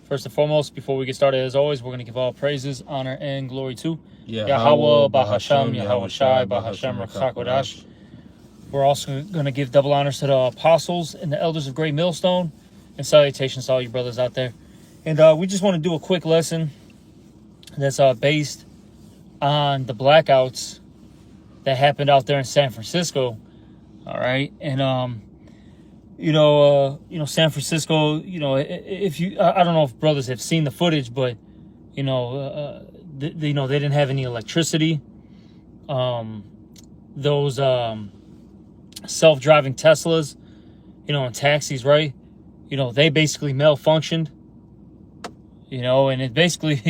First and foremost, before we get started, as always, we're going to give all praises, honor, and glory to Yahweh, Bahasham, Yahweh Shai, Bahashem, Rakakwadash. We're also going to give double honors to the apostles and the elders of Great Millstone, and salutations to all you brothers out there. And we just want to do a quick lesson that's based on the blackouts that happened out there in San Francisco. All right, and San Francisco. If you, I don't know if brothers have seen the footage, but they didn't have any electricity. Those self-driving Teslas, and taxis, right? They basically malfunctioned. And it basically,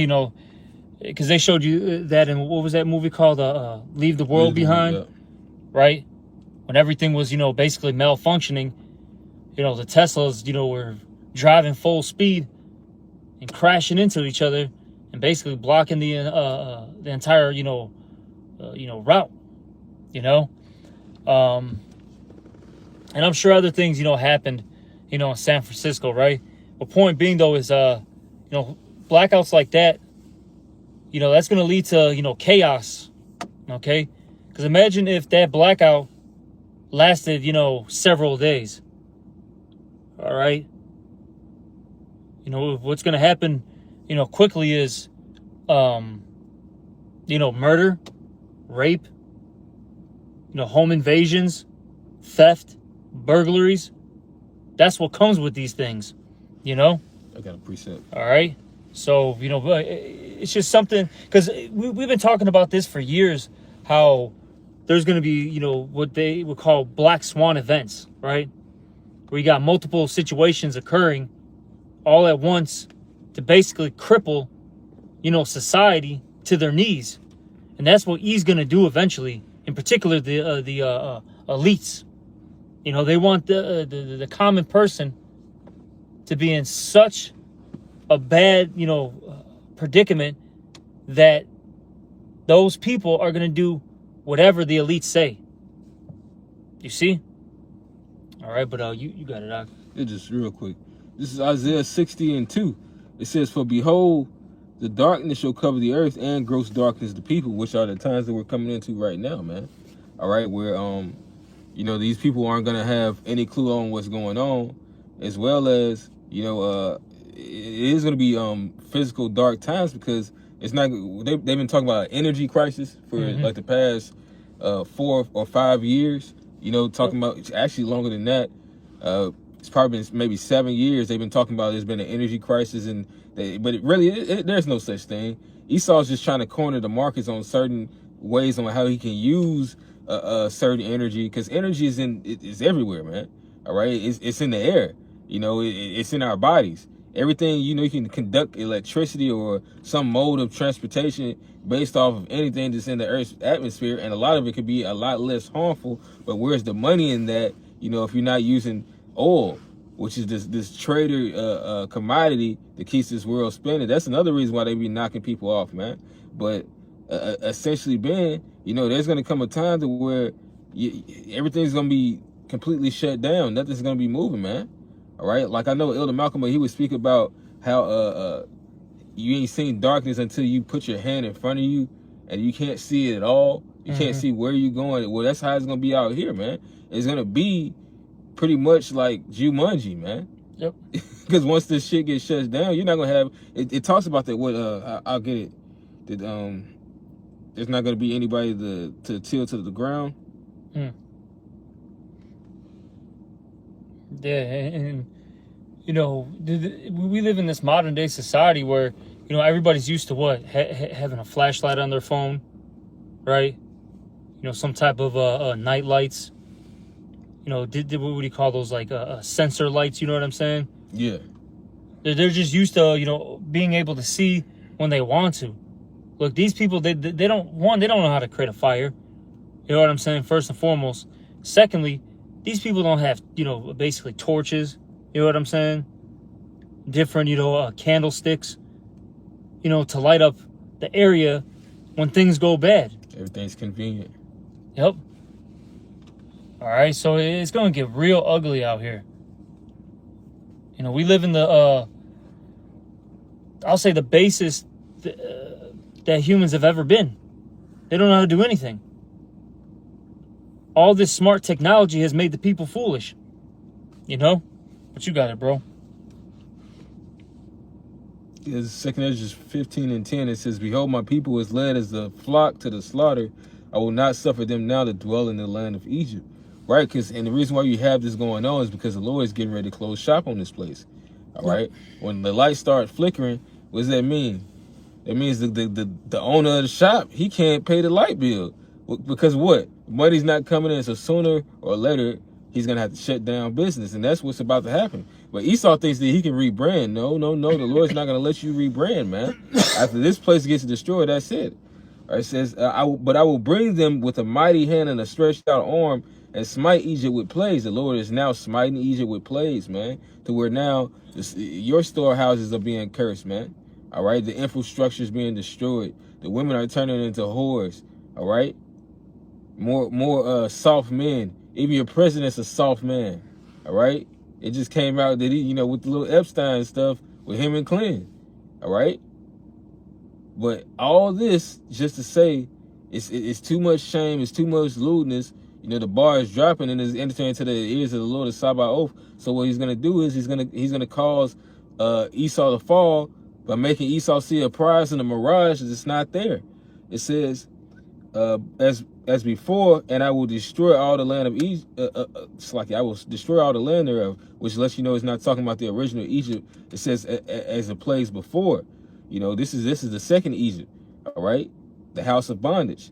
because they showed you that in, what was that movie called? Leave the World Behind, yeah. right? When everything was, basically malfunctioning, the Teslas, were driving full speed and crashing into each other and basically blocking the entire, route, and I'm sure other things, happened, in San Francisco, right? But point being, though, is, blackouts like that, that's going to lead to, chaos, okay? Because imagine if that blackout lasted, several days, all right? What's going to happen, quickly is, murder, rape, home invasions, theft, burglaries. That's what comes with these things, I got a preset. All right. So, it's just something, because we've been talking about this for years, how there's going to be, what they would call black swan events, right? Where you got multiple situations occurring all at once to basically cripple, society to their knees. And that's what he's going to do eventually, in particular the elites. They want the common person to be in such a bad, predicament that those people are going to do whatever the elites say. You see? All right, but you got it, Doc. Yeah, just real quick. This is Isaiah 60:2. It says, "For behold, the darkness shall cover the earth, and gross darkness the people," which are the times that we're coming into right now, man. All right, where these people aren't gonna have any clue on what's going on, as well as it is gonna be physical dark times, because it's not. They've been talking about an energy crisis for like the past 4 or 5 years. Talking about actually longer than that. It's probably been maybe 7 years. They've been talking about there's been an energy crisis, but there's no such thing. Esau's just trying to corner the markets on certain ways on how he can use certain energy, because energy is everywhere, man. All right, it's in the air. It's in our bodies. Everything, you can conduct electricity or some mode of transportation based off of anything that's in the Earth's atmosphere, and a lot of it could be a lot less harmful. But where's the money in that? If you're not using oil, which is this trader commodity that keeps this world spinning. That's another reason why they be knocking people off, man. But essentially, Ben, there's going to come a time to where everything's going to be completely shut down. Nothing's going to be moving, man. All right? Like, I know Elder Malcolm, he would speak about how you ain't seen darkness until you put your hand in front of you and you can't see it at all. You can't see where you're going. Well, that's how it's going to be out here, man. It's going to be pretty much like Jumanji, man. Yep. Because once this shit gets shut down, you're not going to have... It talks about that. I'll get it. That there's not going to be anybody to till to the ground. Yeah, and we live in this modern day society where everybody's used to what, having a flashlight on their phone, right? Some type of night lights. What do you call those, like sensor lights? You know what I'm saying? Yeah. They're just used to being able to see when they want to. Look, these people, they don't know how to create a fire. You know what I'm saying? First and foremost. Secondly, these people don't have, basically torches. You know what I'm saying? Different, candlesticks, to light up the area when things go bad. Everything's convenient. Yep. All right, so it's going to get real ugly out here. We live in the I'll say, the basest that humans have ever been. They don't know how to do anything. All this smart technology has made the people foolish. You know? But you got it, bro. Is 2 Ezra 15:10, it says, "Behold, my people is led as the flock to the slaughter. I will not suffer them now to dwell in the land of Egypt." Right? And the reason why you have this going on is because the Lord is getting ready to close shop on this place. All right? When the lights start flickering, what does that mean? It means the owner of the shop, he can't pay the light bill. Because what? Money's not coming in, so sooner or later, he's going to have to shut down business. And that's what's about to happen. But Esau thinks that he can rebrand. No. The Lord's not going to let you rebrand, man. After this place gets destroyed, that's it. All right, it says, but I will bring them with a mighty hand and a stretched out arm and smite Egypt with plagues. The Lord is now smiting Egypt with plagues, man. To where now your storehouses are being cursed, man. All right, the infrastructure is being destroyed. The women are turning into whores. All right, more soft men. Even your president's a soft man. All right, it just came out that he, with the little Epstein stuff with him and Clinton. All right, but all this just to say, it's too much shame. It's too much lewdness. The bar is dropping and is entering into the ears of the Lord of Sabaoth. So what he's gonna do is he's gonna cause Esau to fall by making Esau see a prize in a mirage that's not there. It says, as before, and I will destroy all the land of Egypt. I will destroy all the land thereof, which lets you know it's not talking about the original Egypt. It says as the plagues before. This is the second Egypt. All right, the house of bondage.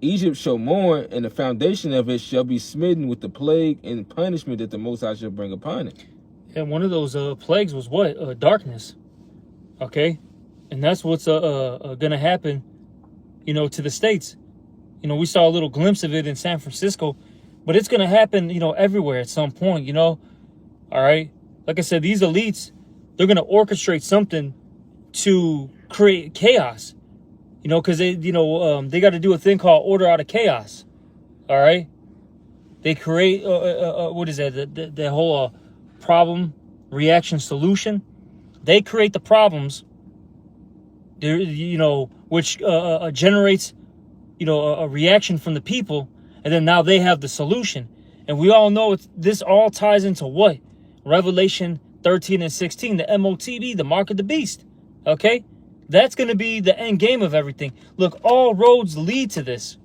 Egypt shall mourn, and the foundation of it shall be smitten with the plague and punishment that the Most High shall bring upon it. And one of those plagues was what? Darkness. Okay? And that's what's going to happen, to the States. We saw a little glimpse of it in San Francisco, but it's going to happen, everywhere at some point, All right? Like I said, these elites, they're going to orchestrate something to create chaos. Because they got to do a thing called order out of chaos. All right, they create what is that? The whole problem, reaction, solution. They create the problems. Which generates a reaction from the people, and then now they have the solution. And we all know this all ties into what? Revelation 13 and 16, the MOTB, the mark of the beast. Okay. That's going to be the end game of everything. Look, all roads lead to this,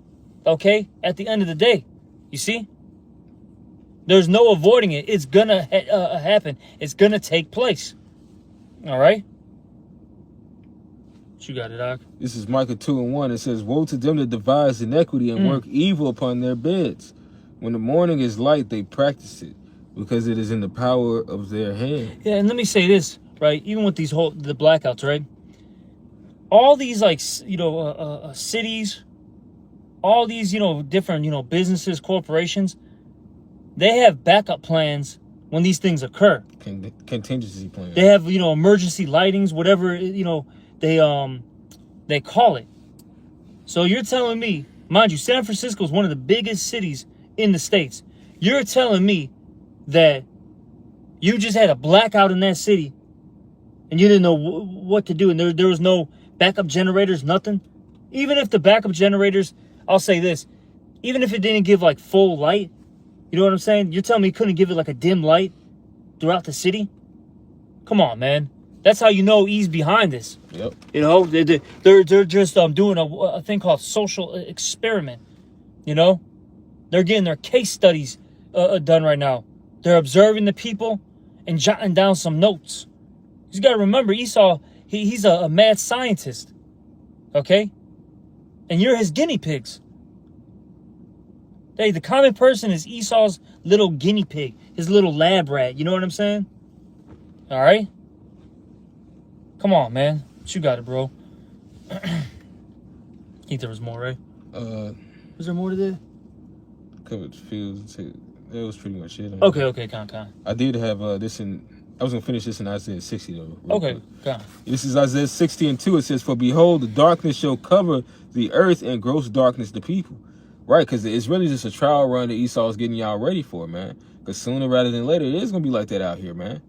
okay? At the end of the day, you see? There's no avoiding it. It's going to happen. It's going to take place, all right? You got it, Doc. This is Micah 2:1. It says, "Woe to them that devise iniquity and work evil upon their beds. When the morning is light, they practice it, because it is in the power of their hand." Yeah, and let me say this, right? Even with the blackouts, right? All these cities, all these different businesses, corporations, they have backup plans when these things occur. Contingency plans. They have emergency lightings, whatever they call it. So you're telling me, mind you, San Francisco is one of the biggest cities in the States. You're telling me that you just had a blackout in that city and you didn't know what to do, and there was no backup generators, nothing? Even if the backup generators, I'll say this, even if it didn't give like full light, you know what I'm saying? You're telling me you couldn't give it like a dim light throughout the city? Come on, man. That's how you know he's behind this. Yep. They're just doing a thing called social experiment. They're getting their case studies done right now. They're observing the people and jotting down some notes. You got to remember, Esau, he's a mad scientist, okay? And you're his guinea pigs. Hey, the common person is Esau's little guinea pig, his little lab rat. You know what I'm saying? All right? Come on, man. You got it, bro. I think there was more, right? Was there more to that? Covered fields. That was pretty much it. Okay, con. I did have this in... I was going to finish this in Isaiah 60, though. Okay, con. This is Isaiah 60:2. It says, "For behold, the darkness shall cover the earth, and gross darkness the people." Right, because it's really just a trial run that Esau's getting y'all ready for, man. Because sooner rather than later, it is going to be like that out here, man.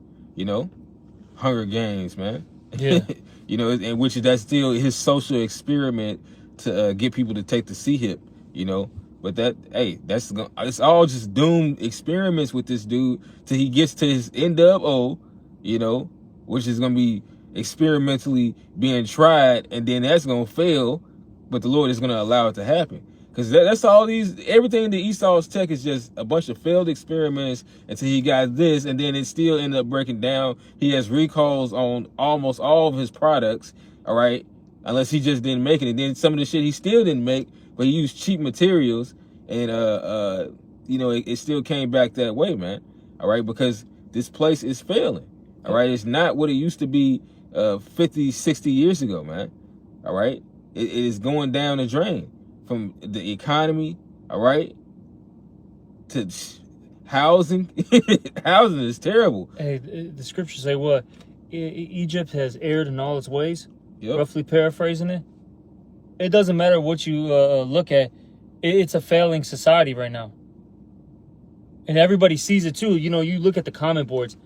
Hunger Games, man. Yeah. You know, and which that's still his social experiment to get people to take the C hip. You know, but it's all just doomed experiments with this dude till he gets to his NWO. You know, which is gonna be experimentally being tried, and then that's gonna fail, but the Lord is gonna allow it to happen. Because that's all everything that Esau's tech is just a bunch of failed experiments until he got this, and then it still ended up breaking down. He has recalls on almost all of his products, all right, unless he just didn't make it. And then some of the shit he still didn't make, but he used cheap materials, and you know, it still came back that way, man, all right, because this place is failing, all right. It's not what it used to be 50, 60 years ago, man, all right. It is going down the drain. From the economy, all right, to housing. Housing is terrible. Hey, the scriptures say what? Egypt has erred in all its ways. Yep. Roughly paraphrasing it. It doesn't matter what you look at. It's a failing society right now. And everybody sees it too. You know, you look at the comment boards.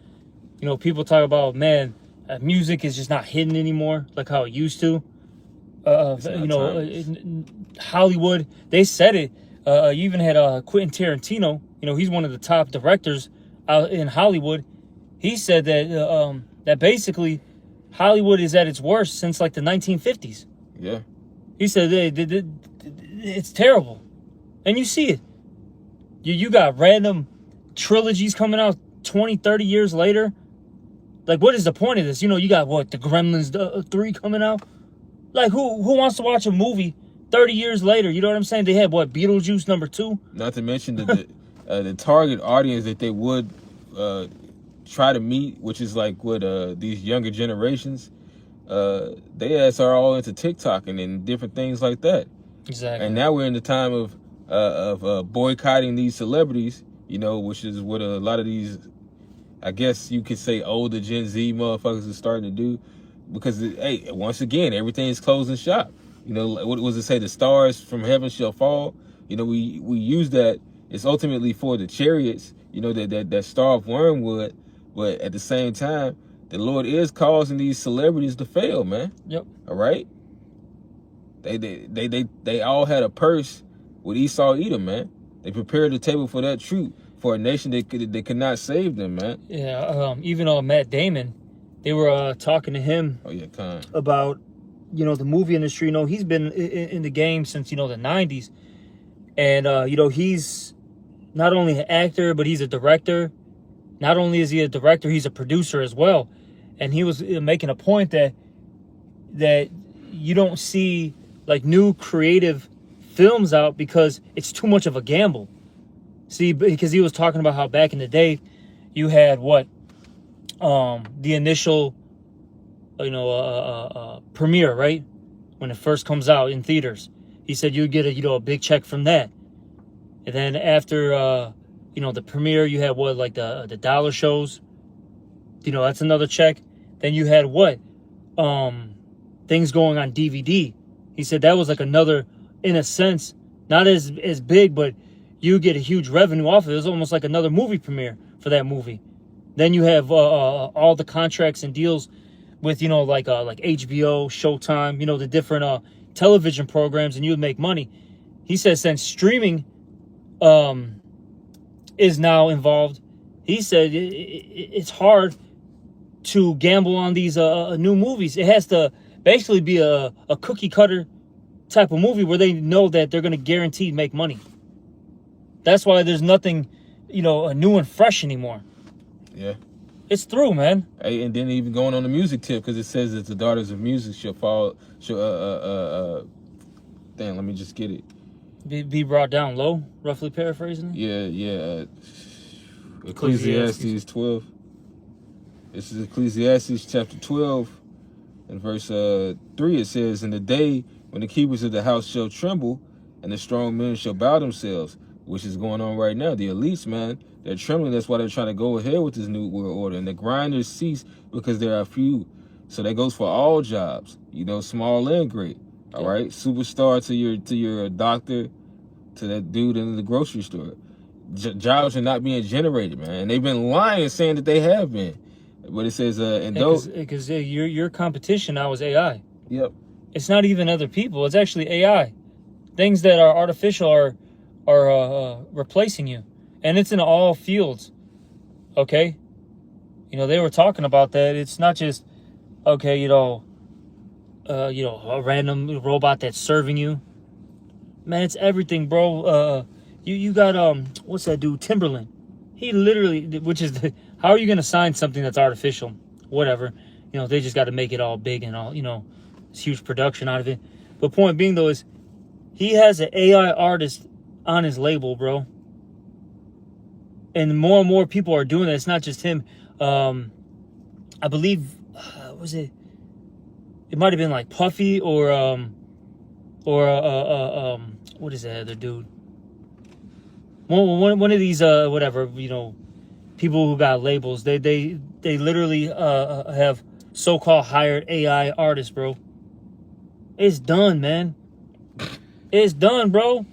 You know, people talk about, man, music is just not hidden anymore like how it used to. You know, Hollywood, they said it. You even had Quentin Tarantino. You know, he's one of the top directors out in Hollywood. He said that that basically Hollywood is at its worst since like the 1950s. Yeah. He said it's terrible, and you see it. You got random trilogies coming out 20, 30 years later. Like, what is the point of this? You know, you got what, the Gremlins 3 coming out. Like, who wants to watch a movie 30 years later? You know what I'm saying? They had, what, Beetlejuice #2? Not to mention the target audience that they would try to meet, which is like what these younger generations, they are all into TikTok and different things like that. Exactly. And now we're in the time of boycotting these celebrities, you know, which is what a lot of these, I guess you could say, older Gen Z motherfuckers are starting to do. Because, hey, once again, everything is closing shop. You know, what was it say? The stars from heaven shall fall. You know, we use that. It's ultimately for the chariots, you know, that star of wormwood. But at the same time, the Lord is causing these celebrities to fail, man. Yep. All right? They all had a purse with Esau Edom, man. They prepared the table for that truth, for a nation that could not save them, man. Yeah, even Matt Damon, they were talking to him about, you know, the movie industry. You know, he's been in the game since, you know, the 90s. And, you know, he's not only an actor, but he's a director. Not only is he a director, he's a producer as well. And he was making a point that you don't see, like, new creative films out because it's too much of a gamble. See, because he was talking about how back in the day, you had what? The initial, you know, premiere, right? When it first comes out in theaters. He said you get a big check from that. And then after, you know, the premiere, you had what, like the dollar shows. You know, that's another check. Then you had what? Things going on DVD. He said that was like another, in a sense, not as big, but you get a huge revenue off of it. It was almost like another movie premiere for that movie. Then you have all the contracts and deals with, you know, like HBO, Showtime, you know, the different television programs, and you would make money. He says since streaming is now involved, he said it's hard to gamble on these new movies. It has to basically be a cookie cutter type of movie where they know that they're going to guaranteed make money. That's why there's nothing, you know, new and fresh anymore. Yeah. It's through, man. Hey, and then even going on the music tip, because it says that the daughters of music shall fall, damn, let me just get it. Be brought down low, roughly paraphrasing it? Yeah. Ecclesiastes 12. This is Ecclesiastes chapter 12 and verse 3. It says, in the day when the keepers of the house shall tremble and the strong men shall bow themselves, which is going on right now. The elites, man, they're trembling. That's why they're trying to go ahead with this new world order. And the grinders cease because there are few. So that goes for all jobs, you know, small and great. All right, superstar to your doctor, to that dude in the grocery store. Jobs are not being generated, man. And they've been lying, saying that they have been. But it says, and those. Because your competition now is AI. Yep. It's not even other people. It's actually AI. Things that are artificial are replacing you, and it's in all fields. Okay, they were talking about that. It's not just okay. A random robot that's serving you. Man, it's everything, bro. You got what's that dude? Timberland. He literally, which is how are you gonna sign something that's artificial? Whatever. They just got to make it all big and all. It's huge production out of it. But point being though is, he has an AI artist on his label, bro. And more people are doing that. It's not just him. I believe, was it? It might have been like Puffy or what is that other dude? One of these whatever, people who got labels. They literally have so-called hired AI artists, bro. It's done, man. It's done, bro.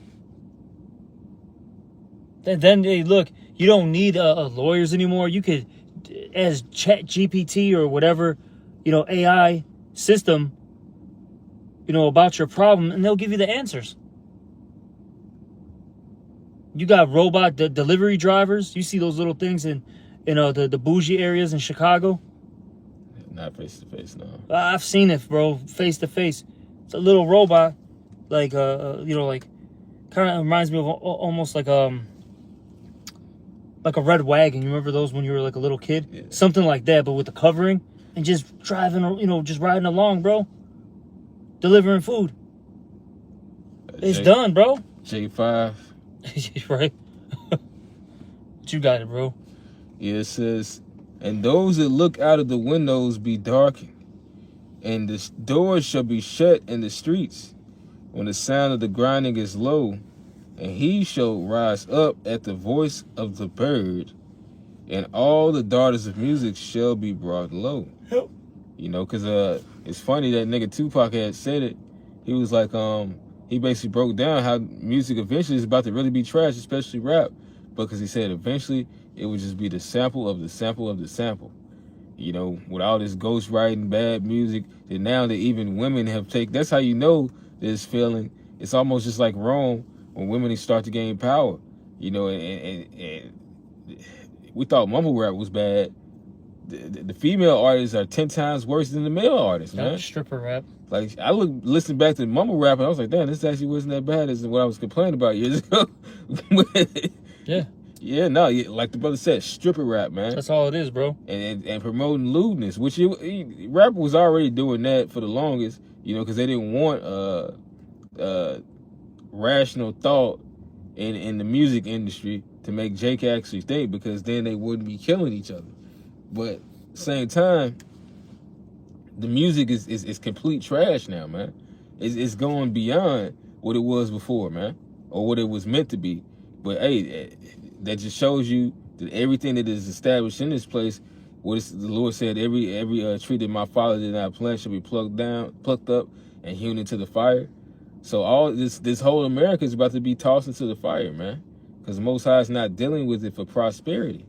Then hey, look, you don't need lawyers anymore. You could, as Chat GPT or whatever, AI system, about your problem, and they'll give you the answers. You got robot delivery drivers. You see those little things in the bougie areas in Chicago. Not face to face, no. I've seen it, bro, face to face. It's a little robot, like like kind of reminds me of almost like a red wagon. You remember those when you were like a little kid? Yeah. Something like that, but with the covering and just driving, just riding along, bro. Delivering food. It's done, bro. J5. Right? But you got it, bro. Yeah, it says, and those that look out of the windows be darkened, and the doors shall be shut in the streets, when the sound of the grinding is low, and he shall rise up at the voice of the bird, and all the daughters of music shall be brought low. Yep. Because it's funny that nigga Tupac had said it. He was like, he basically broke down how music eventually is about to really be trash, especially rap, because he said eventually it would just be the sample of the sample of the sample. With all this ghostwriting, bad music, and now that even women have taken, that's how you know this feeling. It's almost just like Rome when women start to gain power. And we thought mumble rap was bad. The female artists are 10 times worse than the male artists, man. Stripper rap. Like, I listened back to mumble rap, and I was like, damn, this actually wasn't that bad as what I was complaining about years ago. Yeah. Yeah, no, like the brother said, stripper rap, man. That's all it is, bro. And promoting lewdness, which rap was already doing that for the longest, because they didn't want rational thought in the music industry to make Jake actually think, because then they wouldn't be killing each other. But at the same time, the music is complete trash now, man. It's going beyond what it was before, man, or what it was meant to be. But hey, that just shows you that everything that is established in this place, the Lord said, every tree that my Father did not plant shall be plucked up, and hewn into the fire. So all this whole America is about to be tossed into the fire, man, because the Most High is not dealing with it for prosperity.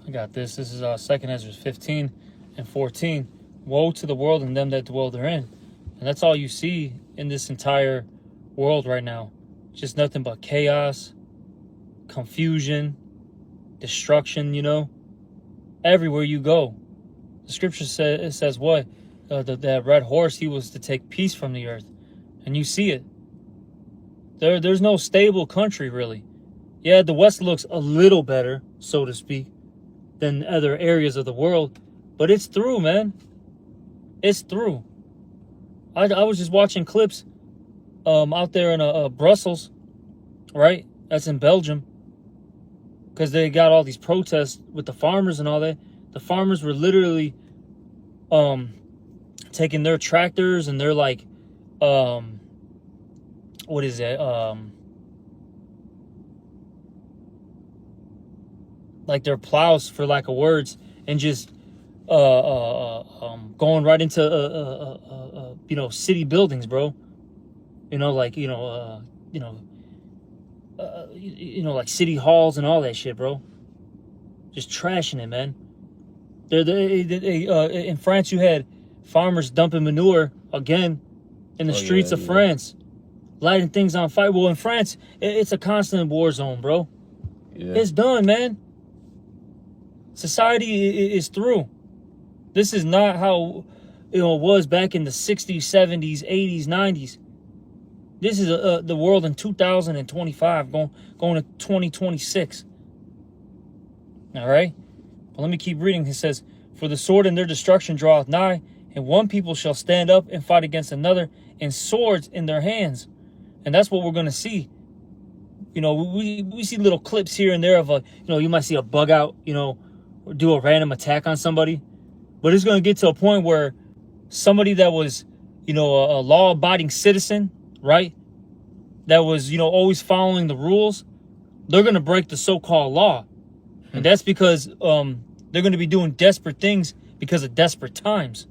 I got this. This is 2 Ezra 15 and 14. Woe to the world and them that dwell therein. And that's all you see in this entire world right now. Just nothing but chaos, confusion, destruction, everywhere you go. The scripture says what? That red horse, he was to take peace from the earth. And you see it. There's no stable country, really. Yeah, the West looks a little better, so to speak, than other areas of the world. But it's through, man. It's through. I was just watching clips out there in Brussels, right? That's in Belgium. Because they got all these protests with the farmers and all that. The farmers were literally taking their tractors and their like what is it? Like their plows, for lack of words, and just going right into city buildings, bro. Like like city halls and all that shit, bro. Just trashing it, man. In France, you had farmers dumping manure again in the streets of France, lighting things on fire. Well, in France, it's a constant war zone, bro. Yeah. It's done, man. Society is through. This is not how it was back in the 60s, 70s, 80s, 90s. This is the world in 2025, going to 2026. All right? But let me keep reading. It says, "For the sword and their destruction draweth nigh, and one people shall stand up and fight against another, and swords in their hands." And that's what we're going to see. We see little clips here and there of you might see a bug out, or do a random attack on somebody. But it's going to get to a point where somebody that was, a law-abiding citizen, right, that was, always following the rules, they're going to break the so-called law. And that's because they're going to be doing desperate things because of desperate times.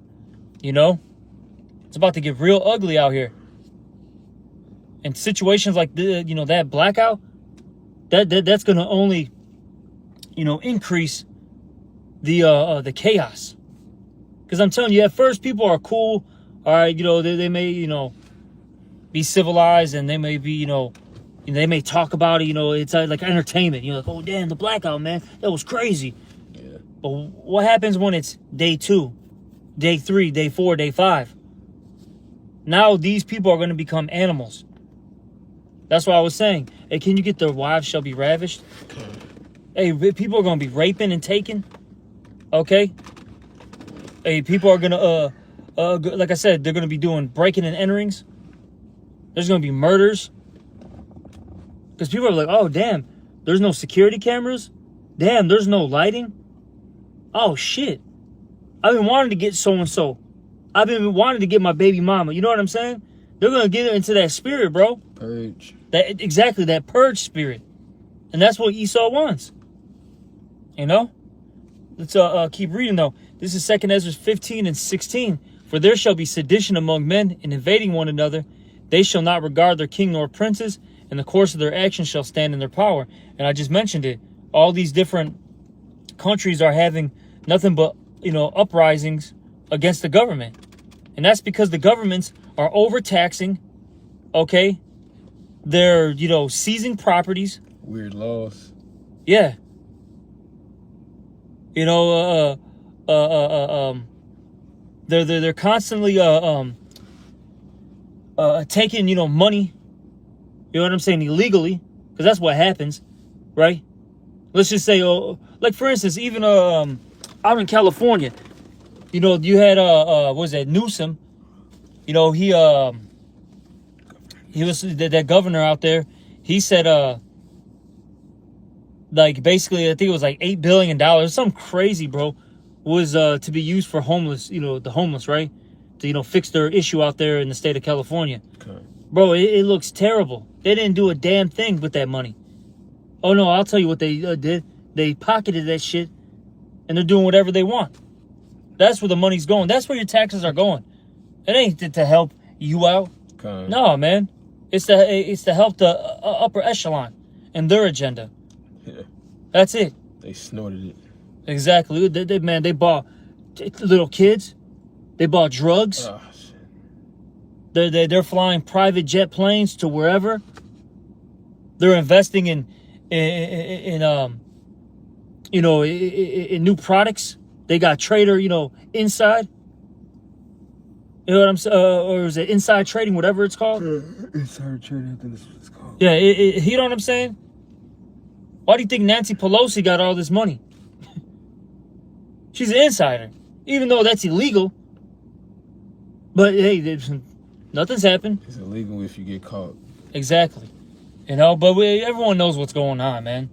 It's about to get real ugly out here. And situations like that blackout, that's going to only, increase the chaos. Because I'm telling you, at first people are cool. All right, they may, be civilized, and they may be, they may talk about it. It's like entertainment. Like, oh damn, the blackout, man, that was crazy. Yeah. But what happens when it's day 2, day 3, day 4, day 5? Now these people are going to become animals. That's what I was saying. Hey, can you get their wives shall be ravished? Hey, people are going to be raping and taken. Okay? Hey, people are going to, like I said, they're going to be doing breaking and enterings. There's going to be murders. Because people are like, oh, damn, there's no security cameras? Damn, there's no lighting? Oh, shit. I've been wanting to get so-and-so. I've been wanting to get my baby mama. You know what I'm saying? They're going to get into that spirit, bro. Purge. Exactly, that purge spirit. And that's what Esau wants. Let's keep reading, though. This is 2 Ezra 15 and 16. "For there shall be sedition among men, and invading one another. They shall not regard their king nor princes, and the course of their actions shall stand in their power." And I just mentioned it. All these different countries are having nothing but, uprisings against the government. And that's because the governments are overtaxing, okay? They're, seizing properties. Weird laws. Yeah. They're constantly taking, money, you know what I'm saying, illegally, because that's what happens, right? Let's just say, like for instance, even out in California, you had what was that, Newsom? He was that governor out there. He said like basically I think it was like $8 billion, something crazy, bro, was to be used for homeless, the homeless, right? To fix their issue out there in the state of California. Okay. Bro, it looks terrible. They didn't do a damn thing with that money. Oh no, I'll tell you what they did. They pocketed that shit, and they're doing whatever they want. That's where the money's going. That's where your taxes are going. It ain't to help you out. Okay. No, man. It's to help the upper echelon and their agenda. Yeah. That's it. They snorted it. Exactly. They bought little kids. They bought drugs. Oh, shit. They're flying private jet planes to wherever. They're investing in new products. They got Trader, inside. You know what I'm saying? Or is it inside trading, whatever it's called? Inside trading, I think that's what it's called. Yeah, you know what I'm saying? Why do you think Nancy Pelosi got all this money? She's an insider, even though that's illegal. But hey, nothing's happened. It's illegal if you get caught. Exactly. But everyone knows what's going on, man.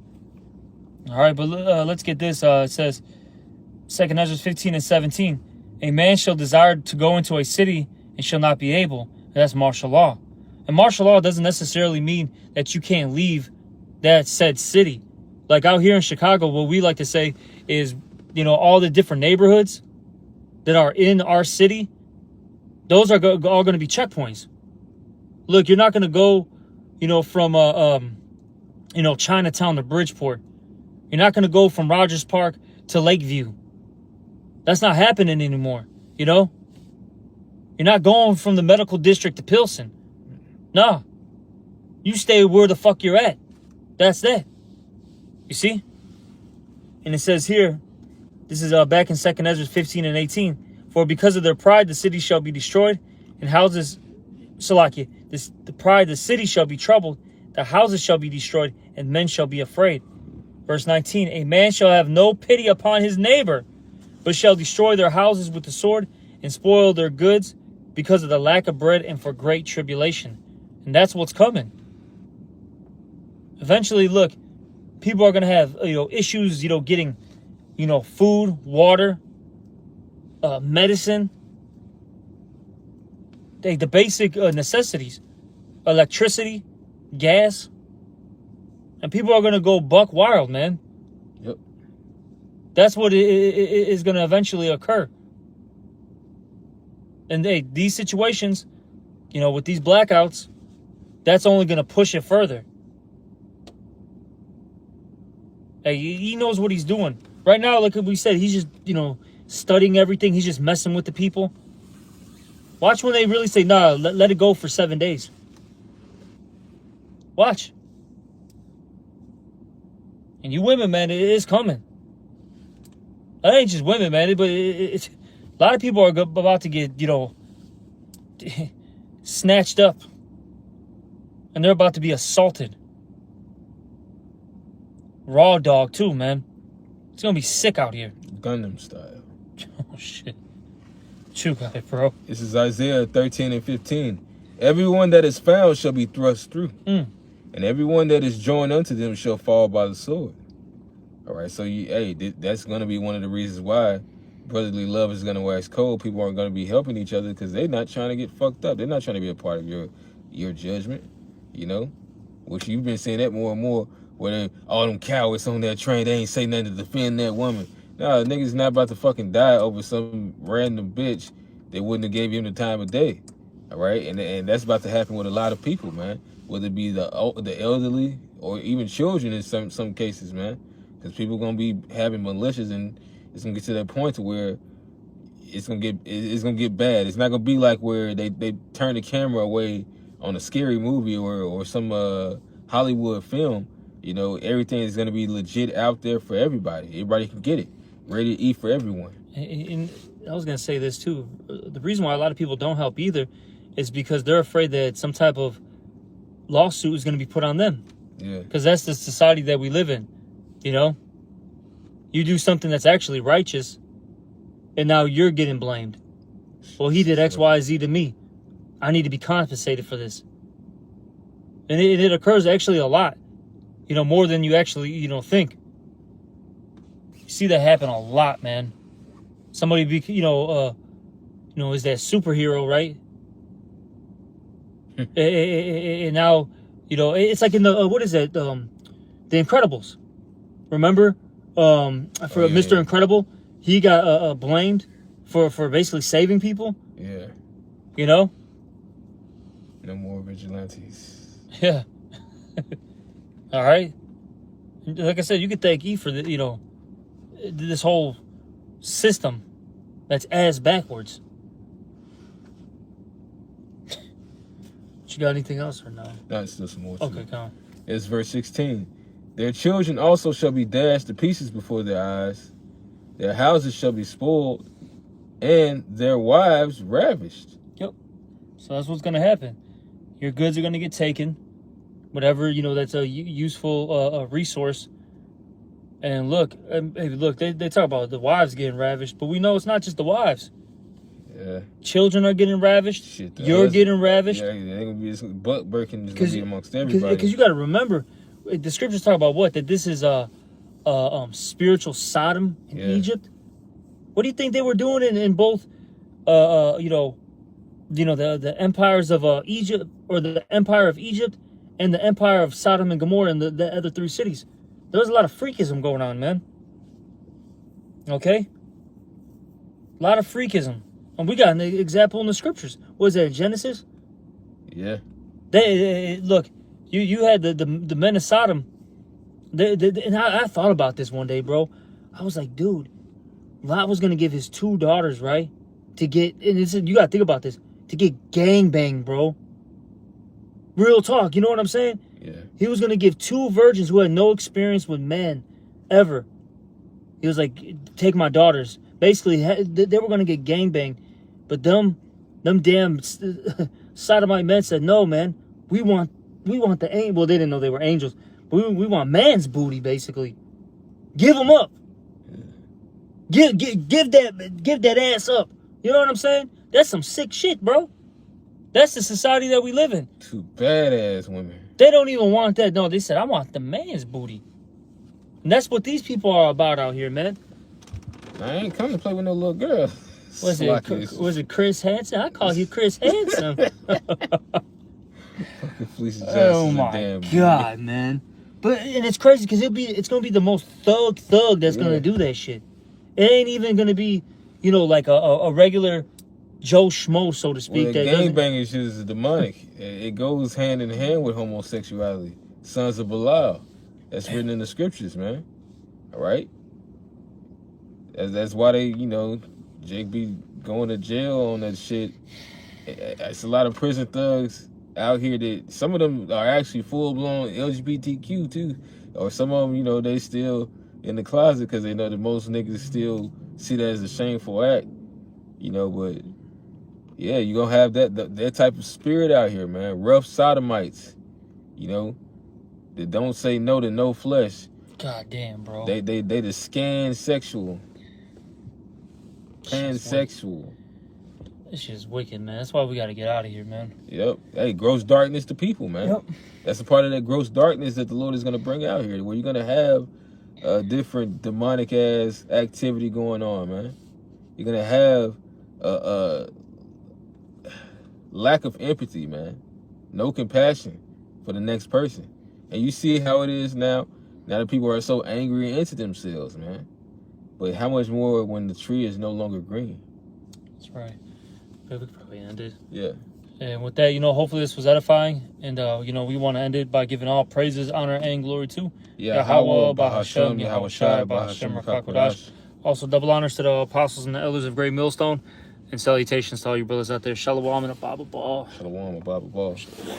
All right, but let's get this. It says, 2 Ezra 15 and 17. "A man shall desire to go into a city and shall not be able." And that's martial law. And martial law doesn't necessarily mean that you can't leave that said city. Like out here in Chicago, what we like to say is, all the different neighborhoods that are in our city, those are all going to be checkpoints. Look, you're not going to go, from Chinatown to Bridgeport. You're not going to go from Rogers Park to Lakeview. That's not happening anymore. You know, you're not going from the medical district to Pilsen. No, you stay where the fuck you're at. That's that. You see? And it says here, this is back in 2nd Ezra 15 and 18. For because of their pride, the city shall be destroyed, and houses, Salakia, the pride, the city shall be troubled, the houses shall be destroyed, and men shall be afraid. Verse 19, a man shall have no pity upon his neighbor, but shall destroy their houses with the sword, and spoil their goods, because of the lack of bread and for great tribulation. And that's what's coming. Eventually, look, people are going to have, issues, getting, food, water, medicine, the basic necessities, electricity, gas, and people are going to go buck wild, man. Yep. That's what is going to eventually occur. And these situations, with these blackouts, that's only going to push it further. Hey, he knows what he's doing. Right now, like we said, he's just, studying everything. He's just messing with the people. Watch when they really say, nah, let it go for 7 days. Watch. And you women, man, it is coming. That ain't just women, man, but it's a lot of people are about to get, snatched up. And they're about to be assaulted. Raw dog, too, man. It's going to be sick out here. Gundam style. Oh, shit. What you got it, bro? This is Isaiah 13 and 15. Everyone that is found shall be thrust through, and everyone that is joined unto them shall fall by the sword. All right, so that's going to be one of the reasons why brotherly love is going to wax cold. People aren't going to be helping each other because they're not trying to get fucked up. They're not trying to be a part of your judgment, which you've been saying that more and more, where all them cowards on that train, they ain't say nothing to defend that woman. Nah, niggas not about to fucking die over some random bitch they wouldn't have gave him the time of day. All right, and that's about to happen with a lot of people, man. Whether it be the elderly or even children in some cases, man. Because people gonna be having militias, and it's gonna get to that point to where it's gonna get bad. It's not gonna be like where they turn the camera away on a scary movie or some Hollywood film. Everything is gonna be legit out there for everybody. Everybody can get it. Ready to eat for everyone. And I was gonna say this too. The reason why a lot of people don't help either is because they're afraid that some type of lawsuit is gonna be put on them. Yeah. Because that's the society that we live in. You do something that's actually righteous, and now you're getting blamed. Well, he did X, Y, Z to me. I need to be compensated for this. And it occurs actually a lot. More than you actually, think. You see that happen a lot, man. Somebody be, is that superhero, right? And now, it's like in the, what is that? The Incredibles. Remember? Mr. Incredible, he got blamed for basically saving people. Yeah. No more vigilantes. Yeah. All right. Like I said, you could thank E for this whole system that's ass backwards. You got anything else or no? That's just more. Okay, come on. It's verse 16. Their children also shall be dashed to pieces before their eyes. Their houses shall be spoiled, and their wives ravished. Yep. So that's what's going to happen. Your goods are going to get taken. Whatever, that's a useful resource. And look, they talk about the wives getting ravished, but we know it's not just the wives. Yeah. Children are getting ravished. Shit, you're getting ravished. Yeah, they're going to be butt breaking is going to be amongst everybody. Because you got to remember, the scriptures talk about what? That this is a spiritual Sodom in Egypt. What do you think they were doing in both, the empires of Egypt, or the empire of Egypt, and the empire of Sodom and Gomorrah, and the other three cities? There was a lot of freakism going on, man. Okay? A lot of freakism. And we got an example in the scriptures. What is that, Genesis? Yeah. Look, you had the men of Sodom. And I thought about this one day, bro. I was like, dude, Lot was gonna give his 2 daughters, right? To get, and it's, you gotta think about this, to get gangbanged, bro. Real talk, you know what I'm saying? Yeah. He was gonna give 2 virgins who had no experience with men, ever. He was like, take my daughters. Basically, they were gonna get gangbanged, but them damn sodomite men said, no, man, we want the angel. Well, they didn't know they were angels, but we want man's booty, basically. Give them up. Give that ass up. You know what I'm saying? That's some sick shit, bro. That's the society that we live in. 2 badass women. They don't even want that. No, they said, I want the man's booty. And that's what these people are about out here, man. I ain't come to play with no little girl. Was it Chris Hansen? I call you Chris Hansen. Oh my God, man. But, and it's crazy because it's gonna be the most thug that's gonna do that shit. It ain't even gonna be, you know, like a regular Joe Schmo, so to speak. Well, that gangbanging shit is demonic. It goes hand in hand with homosexuality. Sons of Belial. That's written in the scriptures, man. All right? That's why they, you know, Jake be going to jail on that shit. It's a lot of prison thugs out here that some of them are actually full-blown LGBTQ too. Or some of them, you know, they still in the closet because they know that most niggas still see that as a shameful act. You know, but yeah, you gonna have that type of spirit out here, man. Rough sodomites, you know, that don't say no to no flesh. God damn, bro. They the scansexual. Pansexual. This shit's wicked, man. That's why we gotta get out of here, man. Yep. Hey, gross darkness to people, man. Yep. That's a part of that gross darkness that the Lord is gonna bring out here, where you're gonna have different demonic ass activity going on, man. You're gonna have a lack of empathy, man. No compassion for the next person. And you see how it is now. Now that people are so angry and into themselves, man. But how much more when the tree is no longer green? That's right. We could probably end it. Yeah. And with that, you know, hopefully this was edifying. And, you know, we want to end it by giving all praises, honor, and glory to Yahweh, Bahashem, Yahweh Shai, Bahashem, Rakakodash. Also, double honors to the apostles and the elders of Great Millstone. And salutations to all you brothers out there. Shalom and a Baba Ball. Shalom, a Baba Ball. Shalom.